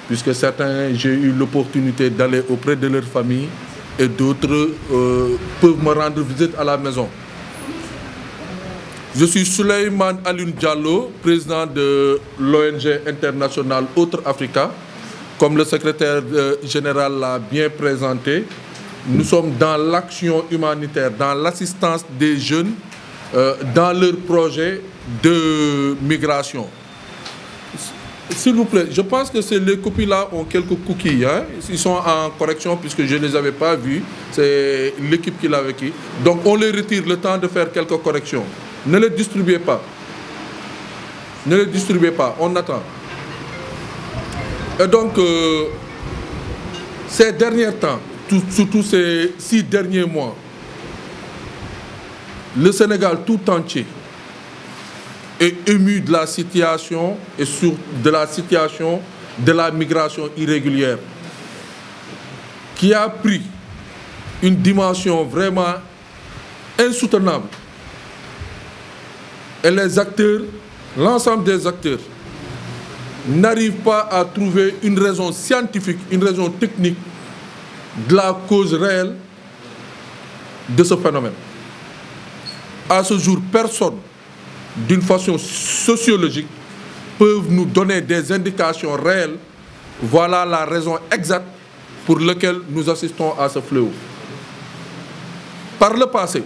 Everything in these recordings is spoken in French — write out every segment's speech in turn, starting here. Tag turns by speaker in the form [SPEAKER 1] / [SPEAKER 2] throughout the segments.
[SPEAKER 1] Puisque certains, j'ai eu l'opportunité d'aller auprès de leur famille et d'autres peuvent me rendre visite à la maison. Je suis Souleymane Alioune Diallo, président de l'ONG internationale Autre Africa. Comme le secrétaire général l'a bien présenté, nous sommes dans l'action humanitaire, dans l'assistance des jeunes dans leurs projets de migration. S'il vous plaît, je pense que les copies là ont quelques cookies. Hein? Ils sont en correction puisque je ne les avais pas vus. C'est l'équipe qui l'a vécu. Donc on les retire le temps de faire quelques corrections. Ne les distribuez pas. Ne les distribuez pas. On attend. Et donc, ces derniers temps, surtout ces 6 derniers mois, le Sénégal tout entier est ému de la situation et de la situation de la migration irrégulière qui a pris une dimension vraiment insoutenable. Et les acteurs, l'ensemble des acteurs, n'arrivent pas à trouver une raison scientifique, une raison technique de la cause réelle de ce phénomène. À ce jour, personne, d'une façon sociologique, peut nous donner des indications réelles. Voilà la raison exacte pour laquelle nous assistons à ce fléau. Par le passé,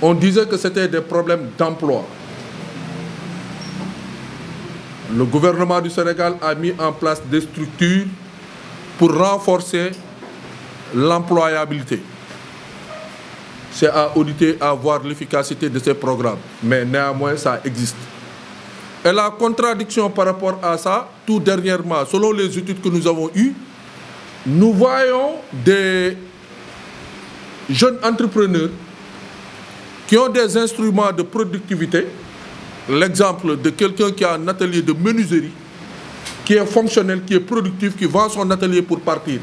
[SPEAKER 1] on disait que c'était des problèmes d'emploi. Le gouvernement du Sénégal a mis en place des structures pour renforcer l'employabilité. C'est à auditer, à voir l'efficacité de ces programmes. Mais néanmoins, ça existe. Et la contradiction par rapport à ça, tout dernièrement, selon les études que nous avons eues, nous voyons des jeunes entrepreneurs qui ont des instruments de productivité. L'exemple de quelqu'un qui a un atelier de menuiserie, qui est fonctionnel, qui est productif, qui vend son atelier pour partir.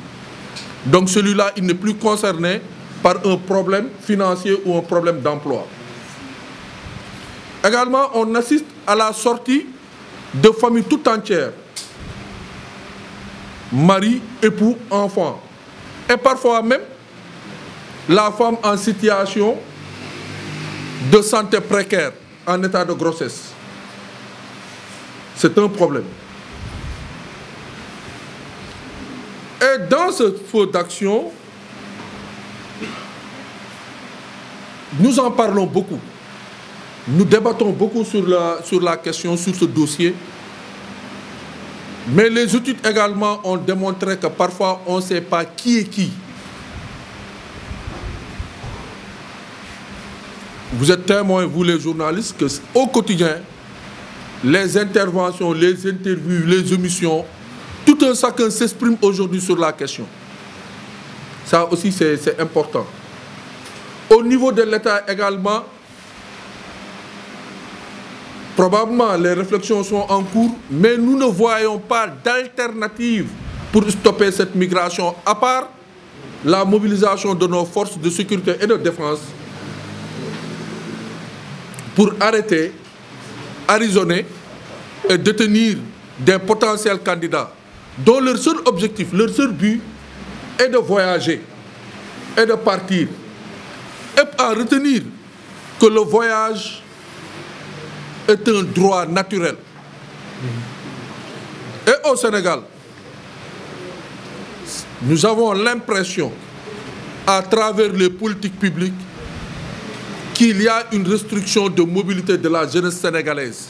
[SPEAKER 1] Donc celui-là, il n'est plus concerné par un problème financier ou un problème d'emploi. Également, on assiste à la sortie de familles tout entières. Mari, époux, enfants. Et parfois même, la femme en situation de santé précaire, en état de grossesse. C'est un problème. Et dans ce feu d'action, nous en parlons beaucoup. Nous débattons beaucoup sur la question, sur ce dossier. Mais les études également ont démontré que parfois on ne sait pas qui est qui. Vous êtes témoins, vous les journalistes, qu'au quotidien, les interventions, les interviews, les émissions, tout un chacun s'exprime aujourd'hui sur la question. Ça aussi, c'est important. Au niveau de l'État également, probablement les réflexions sont en cours, mais nous ne voyons pas d'alternative pour stopper cette migration, à part la mobilisation de nos forces de sécurité et de défense pour arrêter, arraisonner et détenir des potentiels candidats dont leur seul objectif, leur seul but est de voyager et de partir. Et à retenir que le voyage est un droit naturel. Et au Sénégal, nous avons l'impression, à travers les politiques publiques, qu'il y a une restriction de mobilité de la jeunesse sénégalaise.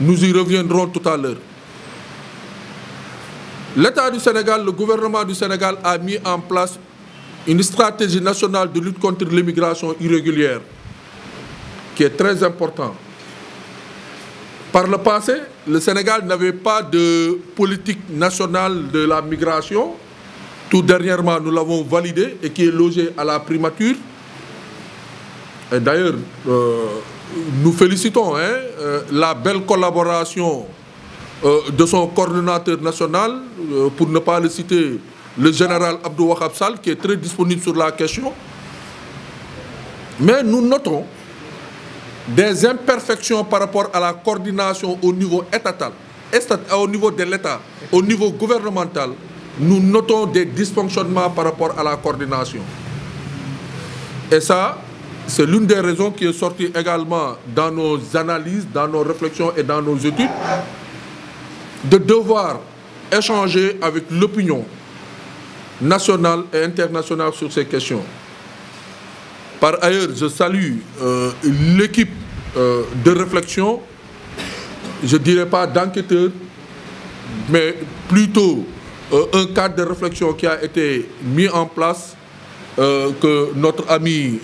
[SPEAKER 1] Nous y reviendrons tout à l'heure. L'État du Sénégal, le gouvernement du Sénégal a mis en place une stratégie nationale de lutte contre l'immigration irrégulière qui est très importante. Par le passé, le Sénégal n'avait pas de politique nationale de la migration. Tout dernièrement, nous l'avons validé et qui est logé à la primature. Et d'ailleurs, nous félicitons la belle collaboration de son coordonnateur national, pour ne pas le citer, le général Abdou Wahab Sall, qui est très disponible sur la question. Mais nous notons des imperfections par rapport à la coordination au niveau étatal, au niveau de l'État, au niveau gouvernemental, nous notons des dysfonctionnements par rapport à la coordination. Et ça, c'est l'une des raisons qui est sortie également dans nos analyses, dans nos réflexions et dans nos études, de devoir échanger avec l'opinion nationale et internationale sur ces questions. Par ailleurs, je salue l'équipe de réflexion, je ne dirais pas d'enquêteurs, mais plutôt un cadre de réflexion qui a été mis en place, que notre ami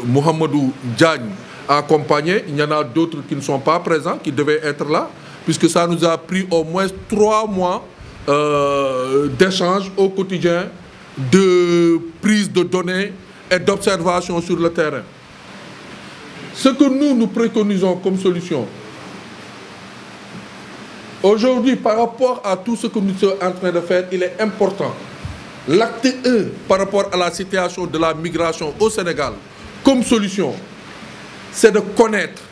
[SPEAKER 1] Mohamedou Diagne a accompagné. Il y en a d'autres qui ne sont pas présents, qui devaient être là, puisque ça nous a pris au moins 3 mois d'échanges au quotidien, de prise de données et d'observation sur le terrain. Ce que nous préconisons comme solution, aujourd'hui, par rapport à tout ce que nous sommes en train de faire, il est important. L'acte 1, par rapport à la situation de la migration au Sénégal, comme solution, c'est de connaître,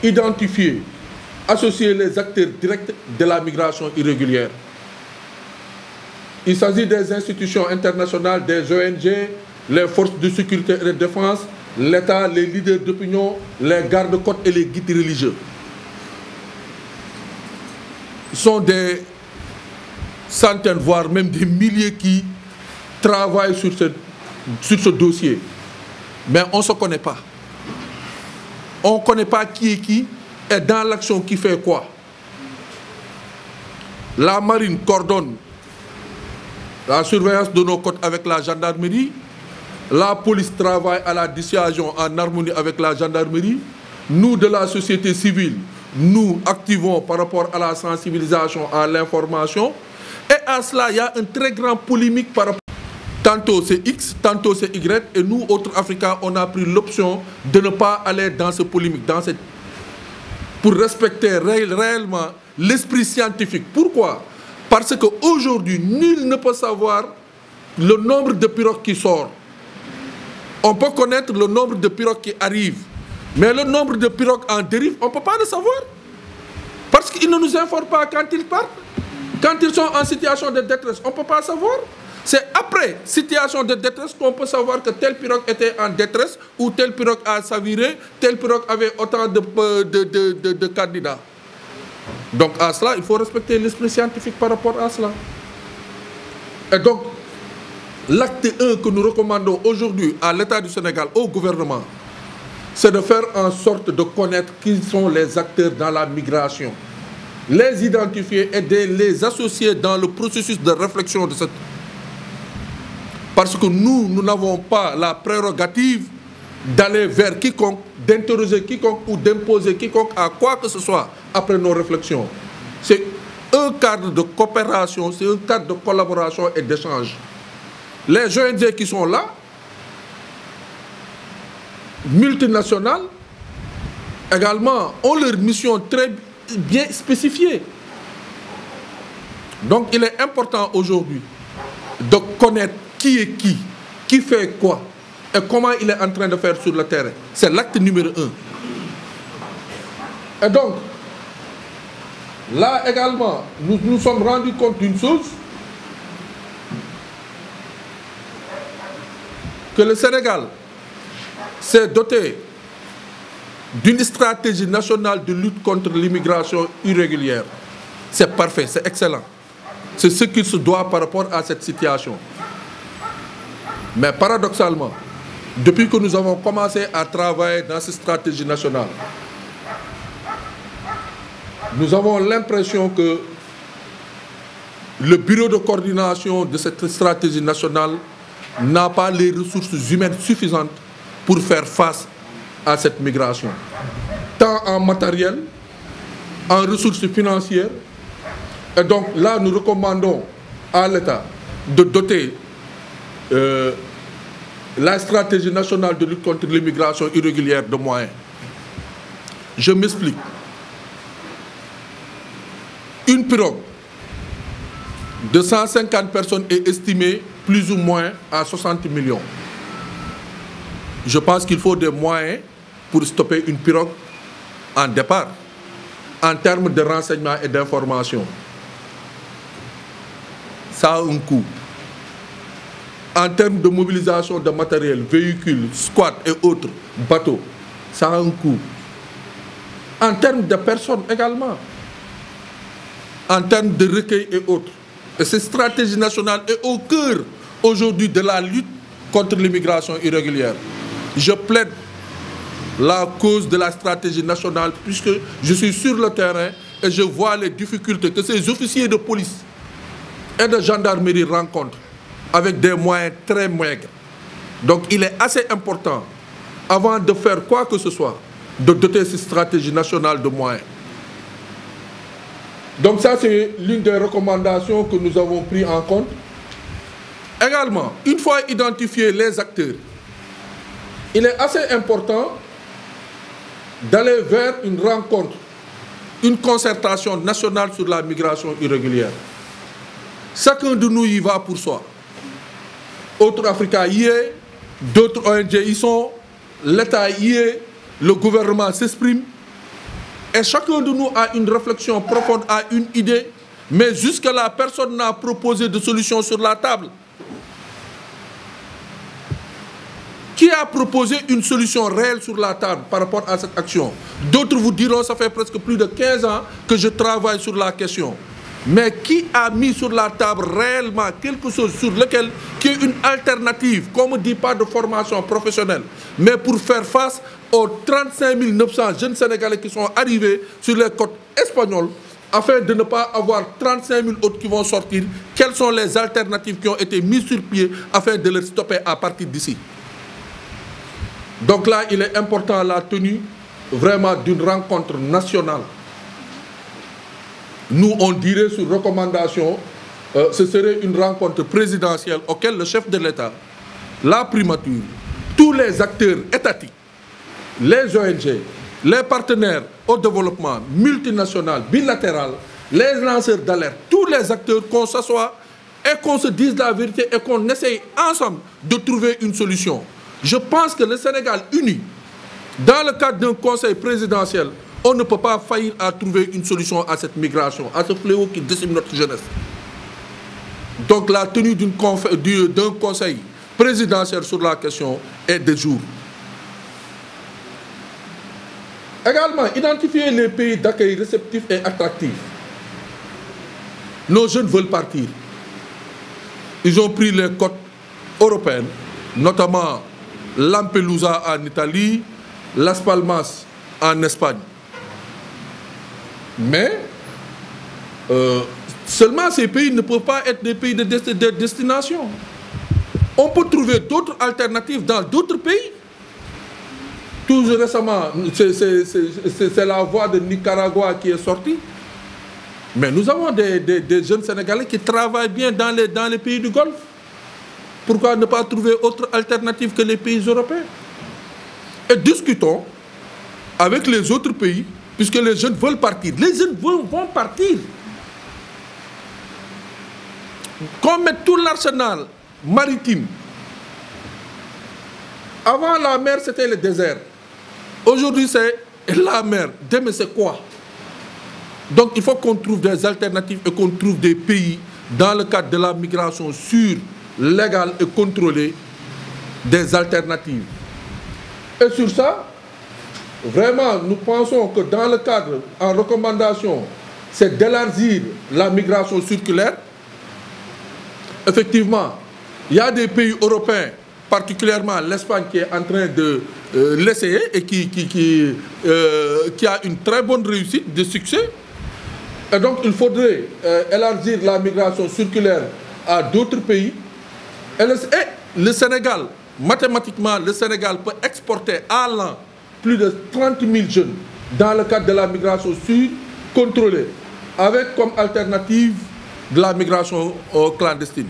[SPEAKER 1] identifier, associer les acteurs directs de la migration irrégulière. Il s'agit des institutions internationales, des ONG, les forces de sécurité et de défense, l'État, les leaders d'opinion, les gardes-côtes et les guides religieux. Ce sont des centaines, voire même des milliers qui travaillent sur ce dossier. Mais on ne se connaît pas. On ne connaît pas qui est qui et dans l'action qui fait quoi. La marine coordonne la surveillance de nos côtes avec la gendarmerie. La police travaille à la dissuasion en harmonie avec la gendarmerie. Nous, de la société civile, nous activons par rapport à la sensibilisation, à l'information. Et à cela, il y a un très grand polémique par rapport. Tantôt c'est X, tantôt c'est Y. Et nous, autres Africains, on a pris l'option de ne pas aller dans ce polémique, pour respecter réellement l'esprit scientifique. Pourquoi? Parce qu'aujourd'hui, nul ne peut savoir le nombre de pirogues qui sortent. On peut connaître le nombre de pirogues qui arrivent. Mais le nombre de pirogues en dérive, on ne peut pas le savoir. Parce qu'ils ne nous informent pas quand ils partent. Quand ils sont en situation de détresse, on ne peut pas savoir. C'est après situation de détresse qu'on peut savoir que telle pirogue était en détresse ou telle pirogue a chaviré, telle pirogue avait autant de candidats. Donc à cela, il faut respecter l'esprit scientifique par rapport à cela. Et donc, l'acte 1 que nous recommandons aujourd'hui à l'État du Sénégal, au gouvernement, c'est de faire en sorte de connaître qui sont les acteurs dans la migration, les identifier et de les associer dans le processus de réflexion de cette... Parce que nous n'avons pas la prérogative d'aller vers quiconque, d'interroger quiconque ou d'imposer quiconque à quoi que ce soit après nos réflexions. C'est un cadre de coopération, c'est un cadre de collaboration et d'échange. Les ONG qui sont là, multinationales, également, ont leur mission très bien spécifiée. Donc il est important aujourd'hui de connaître qui est qui fait quoi et comment il est en train de faire sur le terrain. C'est l'acte numéro 1. Et donc, là également, nous nous sommes rendus compte d'une chose, que le Sénégal s'est doté d'une stratégie nationale de lutte contre l'immigration irrégulière. C'est parfait, c'est excellent. C'est ce qu'il se doit par rapport à cette situation. Mais paradoxalement, depuis que nous avons commencé à travailler dans cette stratégie nationale, nous avons l'impression que le bureau de coordination de cette stratégie nationale n'a pas les ressources humaines suffisantes pour faire face à cette migration. Tant en matériel, en ressources financières. Et donc là, nous recommandons à l'État de doter la stratégie nationale de lutte contre l'immigration irrégulière de moyens. Je m'explique. Une pirogue de 150 personnes est estimée plus ou moins à 60 millions. Je pense qu'il faut des moyens pour stopper une pirogue en départ, en termes de renseignement et d'information. Ça a un coût. En termes de mobilisation de matériel, véhicules, squats et autres, bateaux, ça a un coût. En termes de personnes également. En termes de recueil et autres. Et cette stratégie nationale est au cœur aujourd'hui de la lutte contre l'immigration irrégulière. Je plaide la cause de la stratégie nationale puisque je suis sur le terrain et je vois les difficultés que ces officiers de police et de gendarmerie rencontrent avec des moyens très maigres. Donc il est assez important, avant de faire quoi que ce soit, de doter cette stratégie nationale de moyens. Donc ça, c'est l'une des recommandations que nous avons prises en compte. Également, une fois identifiés les acteurs, il est assez important d'aller vers une rencontre, une concertation nationale sur la migration irrégulière. Chacun de nous y va pour soi. Autre Africa y est, d'autres ONG y sont, l'État y est, le gouvernement s'exprime. Et chacun de nous a une réflexion profonde, a une idée, mais jusque-là, personne n'a proposé de solution sur la table. Qui a proposé une solution réelle sur la table par rapport à cette action? D'autres vous diront, ça fait presque plus de 15 ans que je travaille sur la question. Mais qui a mis sur la table réellement quelque chose sur lequel, qui est une alternative, qu'on ne dit pas de formation professionnelle, mais pour faire face aux 35 900 jeunes Sénégalais qui sont arrivés sur les côtes espagnoles, afin de ne pas avoir 35 000 autres qui vont sortir, quelles sont les alternatives qui ont été mises sur pied afin de les stopper à partir d'ici? Donc là, il est important la tenue vraiment d'une rencontre nationale. Nous, on dirait sur recommandation, ce serait une rencontre présidentielle auquel le chef de l'État, la primature, tous les acteurs étatiques, les ONG, les partenaires au développement multinational, bilatéral, les lanceurs d'alerte, tous les acteurs, qu'on s'assoie et qu'on se dise la vérité et qu'on essaye ensemble de trouver une solution. Je pense que le Sénégal uni, dans le cadre d'un conseil présidentiel, on ne peut pas faillir à trouver une solution à cette migration, à ce fléau qui décime notre jeunesse. Donc la tenue d'un conseil présidentiel sur la question est de jour. Également, identifier les pays d'accueil réceptifs et attractifs. Nos jeunes veulent partir. Ils ont pris les côtes européennes, notamment Lampedusa en Italie, Las Palmas en Espagne. Mais seulement ces pays ne peuvent pas être des pays de destination. On peut trouver d'autres alternatives dans d'autres pays. Tout récemment, c'est la voie de Nicaragua qui est sortie. Mais nous avons des jeunes Sénégalais qui travaillent bien dans les pays du Golfe. Pourquoi ne pas trouver autre alternative que les pays européens? Et discutons avec les autres pays, puisque les jeunes veulent partir. Les jeunes vont partir. Qu'on mette tout l'arsenal maritime. Avant la mer, c'était le désert. Aujourd'hui, c'est la mer. Demain, c'est quoi? Donc, il faut qu'on trouve des alternatives et qu'on trouve des pays, dans le cadre de la migration sûre, légale et contrôlée, des alternatives. Et sur ça, vraiment, nous pensons que dans le cadre, en recommandation, c'est d'élargir la migration circulaire. Effectivement, il y a des pays européens, particulièrement l'Espagne, qui est en train de l'essayer et qui a une très bonne réussite, de succès. Et donc, il faudrait élargir la migration circulaire à d'autres pays. Et le Sénégal, mathématiquement, le Sénégal peut exporter à l'an plus de 30 000 jeunes dans le cadre de la migration sûre, contrôlée, avec comme alternative de la migration clandestine.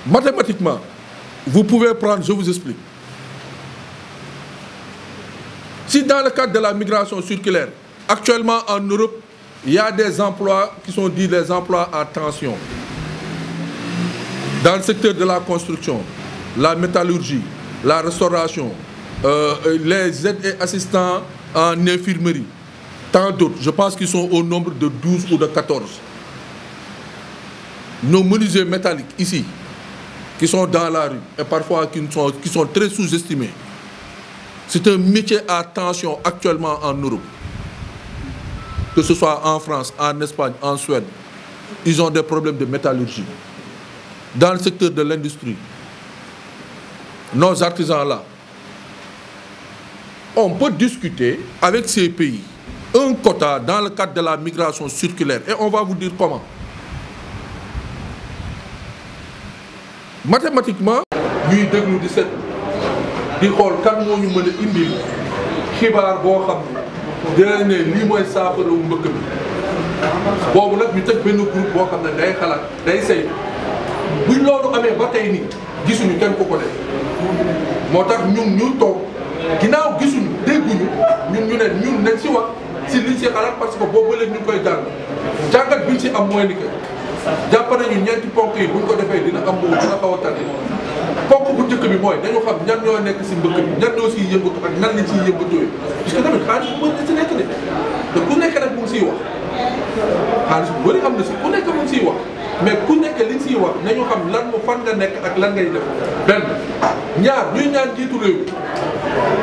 [SPEAKER 1] Mathématiquement, vous pouvez prendre, je vous explique. Si dans le cadre de la migration circulaire, actuellement en Europe, il y a des emplois qui sont dits des emplois à tension. Dans le secteur de la construction, la métallurgie, la restauration, les aides et assistants en infirmerie, tant d'autres, je pense qu'ils sont au nombre de 12 ou de 14. Nos menuisiers métalliques ici, qui sont dans la rue et parfois qui sont très sous-estimés. C'est un métier à tension actuellement en Europe. Que ce soit en France, en Espagne, en Suède, ils ont des problèmes de métallurgie. Dans le secteur de l'industrie, nos artisans-là, on peut discuter avec ces pays un quota dans le cadre de la migration circulaire et on va vous dire comment. Mathématiquement, ñuy déglu di set di xool kan moo ñu mën a indil xibaar boo xam ne dina ne lii mooy saafarawu mbëkk bi boobu nag ñu teg benn groupe boo xam ne day xalaat day say buñ loolu amee ba tey nii gisuñu kenn ku ko def moo tax ñun ñu toog ginnaaw gisuñu dégguñu ñun ñu ne ñun nañ si wax si liñ si xalaat parce que boobu ba léegi ñu koy jàngat biñ si am mooy ni que jàpp nañu ñeenti ponk yi buñ ko defee dina am boobu dina xaw a tane ponk bu njëkk bi mooy dañu xam ñan ñoo nekk si mbëkk bi ñan ñoo siy yëngatu ak nan lañ siy yëngatoo parce que tamit xaalis bu bëri na si nekk de te ku nekk nag mu ngi siy wax xaalis bu bëri am na si ku nekk mu ngi siy wax mais ku nekk liñ siy wax nañu xam lan mu fan nga nekk ak lan ngay def benn ñaar ñuy ñaan jiitu réew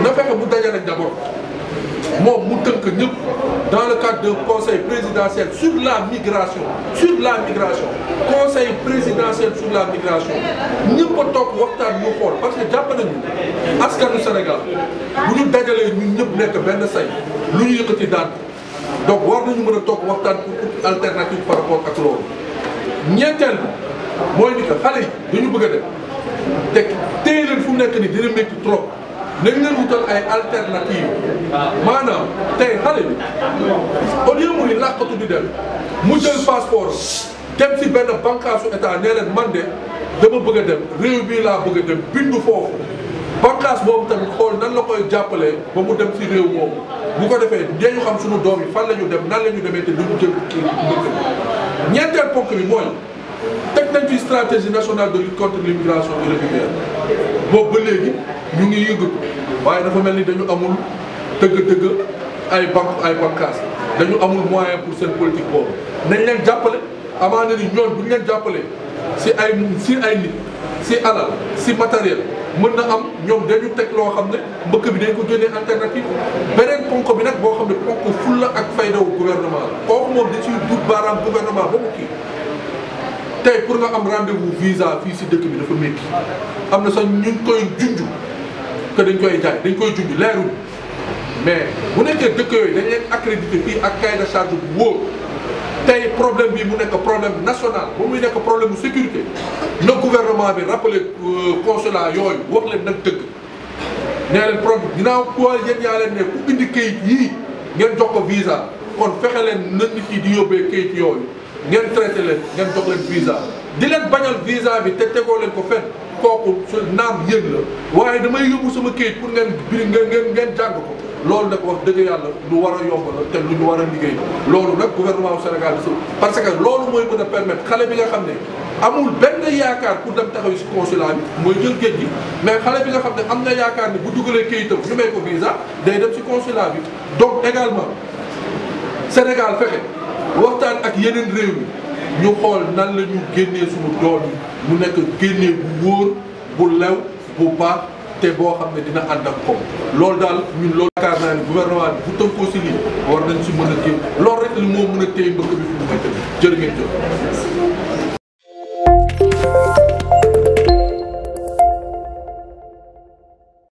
[SPEAKER 1] na fexe mu dajale njaboot moom mu tënk ñëpp dans le cadre d'un conseil présidentiel sur la migration conseil présidentiel sur la migration ñëpp a toog waxtaan ñu xool parce que jàpp nañu askanu Sénégal bu ñu dajalee ñun ñëpp nekk benn say lu ñu yëkkati daan donc war nañu mën a toog waxtaan pour alternative par rapport ak loolu. ñeenteel bi mooy ni que xale yi dañu bëgg a dem te téye leen fu mu nekk ni dina métti trop. nañ leen wutal ay alternative maanaam tey xale bi au lieu muy làqatu di dem mu jël passeport dem si benn bànqaasu état nee leen man de dama bëgg a dem réew bii laa bëgg a dem bindu foofu bànqaas boobu tamit xool nan la koy jàppalee ba mu dem si réew moomu bu ko defee dañu xam suñu doom yi fan la ñu dem nan la ñu demee te duñu jël kii mbëkk bi ñeenteel ponk bi mooy teg nañ fi stratégie nationale de lutte contre l'immigration irrégulière boobu ba léegi ñu ngi yëngatu waaye dafa mel ni dañu amul dëgg-dëgg ay bànqaas dañu amul moyen pour seen politique boobu nañ leen jàppale amaana ni ñoon bu ñu leen jàppale si ay nit si alal si matériel mën na am ñoom dañu teg loo xam ne mbëkk bi dañ ko génnee alternative beneen ponk bi nag boo xam ne ponk fulla ak faydawu gouvernement la kooku moom da ciy dut baaraam gouvernement ba mu kii tey pour nga am rendez-vous visa fii si dëkk bi dafa métti am na sax ñu ngi koy junj que dañ koy jaay dañ koy junj leerul mais bu nekkee dëkk yooyu dañ leen accrédité fii ak cahier de charge bu wóor tey problème bi mu nekk problème national ba muy nekk problème bu sécurité na gouvernement bi rappelé consulat yooyu wax leen nag dëgg nee leen problème ginnaaw quoi yéen yaa leen ne ku indi kayit yii ngeen jox ko visa kon fexe leen na nit yi di yóbbee kayit yooyu ngeen traité leen ngeen jox leen visa di leen bañal visa bi te tegoo leen ko fenn kooku naam yéen la waaye damay yóbbu sama kayit pour ngeen jàng ko loolu nag wax dëgg yàlla lu war a yomb la te lu ñu war a liggéey loolu nag gouvernement du Sénégal bi parce que loolu mooy mën a permettre xale bi nga xam ne amul benn yaakaar pour dem taxaw si consulat bi mooy jël géej gi mais xale bi nga xam ne am na yaakaar ne bu dugalee kayitam ñu may ko visa day dem si consulat bi donc également Sénégal fexe waxtaan ak yeneen réew mi ñu xool nan la ñu génnee suñu doom yi mu nekk génnee bu wóor bu lew bu baax te boo xam ne dina ànd ak koom loolu daal ñun loolu yaakaar naa ni gouvernement bi bu tënkoo si lii war nañ si mën a génn loolu rek li moo mën a téye mbëkk bi fi mu nekk